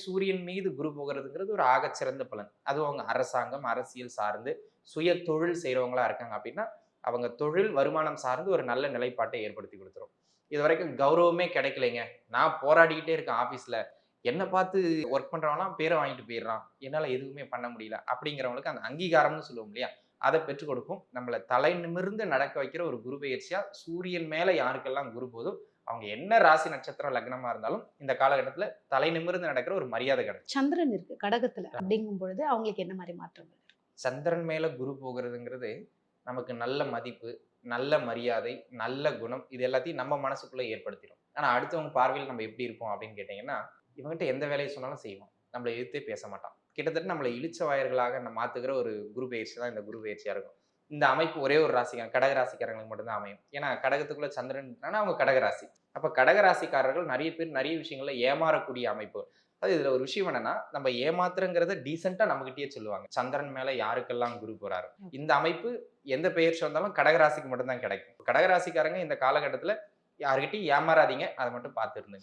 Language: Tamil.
சூரியன் மீது குரு போகிறதுங்கிறது ஒரு ஆகச்சிறந்த பலன். அதுவும் அவங்க அரசாங்கம், அரசியல் சார்ந்து சுய தொழில் செய்றவங்களா இருக்காங்க அப்படின்னா, அவங்க தொழில் வருமானம் சார்ந்து ஒரு நல்ல நிலைப்பாட்டை ஏற்படுத்தி குடுத்துரும். இதுவரைக்கும் கௌரவமே கிடைக்கலைங்க. நான் போராடிக்கிட்டே இருக்கேன் ஆஃபீஸ்ல. என்ன பார்த்து வொர்க் பண்றவன்லாம் பேர வாங்கிட்டு போயிடுறான். என்னால எதுவுமே பண்ண முடியல. அப்படிங்கிறவங்களுக்கு அந்த அங்கீகாரம்னு சொல்லுவோம் இல்லையா? அத பெற்றுக் கொடுக்கும். நம்மள தலை நிமிர்ந்து நடக்க வைக்கிற ஒரு குரு பெயர்ச்சியா சூரியன் மேல யாருக்கெல்லாம் குரு போதோ, அவங்க என்ன ராசி, நட்சத்திரம், லக்னமா இருந்தாலும் இந்த காலகட்டத்தில தலை நிமிர்ந்து நடக்கிற ஒரு மரியாதை கிடைக்கும். சந்திரன் இருக்கு கடகத்துல அப்படிங்கும் பொழுது அவங்களுக்கு என்ன மாரி மாற்றங்கள்? சந்திரன் மேல குரு போகிறதுங்கிறது நமக்கு நல்ல மதிப்பு, நல்ல மரியாதை, நல்ல குணம் இது எல்லாத்தையும் நம்ம மனசுக்குள்ள ஏற்படுத்திரும். ஆனா அடுத்தவங்க பார்வையில நம்ம எப்படி இருப்போம் அப்படின்னு கேட்டீங்கன்னா, இவன்கிட்ட எந்த வேலைய சொன்னாலும் செய்வான். நம்மள எதிர்த்தே பேச மாட்டான். கிட்டத்தட்ட நம்மள இளிச்ச வாயர்களாக மாத்துகிற ஒரு குரு பெயர்ச்சி தான் இந்த குரு பெயர்ச்சியா இருக்கும். இந்த அமைப்பு ஒரே ஒரு ராசிக்காரன் கடக ராசிக்காரங்களுக்கு மட்டும் தான் அமையும். ஏன்னா கடகத்துக்குள்ள சந்திரன் இருக்கான்னா அவங்க கடக ராசி. அப்ப கடக ராசிக்காரர்கள் நெறைய பேர் நெறைய விஷயங்கள்ல ஏமாறக்கூடிய அமைப்பு. அது இதுல ஒரு விஷயம் என்னன்னா, நம்ம ஏமாத்துறங்கிறத டீசென்ட்டா நம்மகிட்டயே சொல்லுவாங்க. சந்திரன் மேல யாருக்கெல்லாம் குரு போறாரு. இந்த அமைப்பு எந்த பெயர்ச்சி வந்தாலும் கடகராசிக்கு மட்டும் தான் கிடைக்கும். கடகராசிக்காரங்க இந்த காலகட்டத்தில யார்கிட்டயும் ஏமாறாதீங்க. அத மட்டும் பார்த்து இருந்துங்க.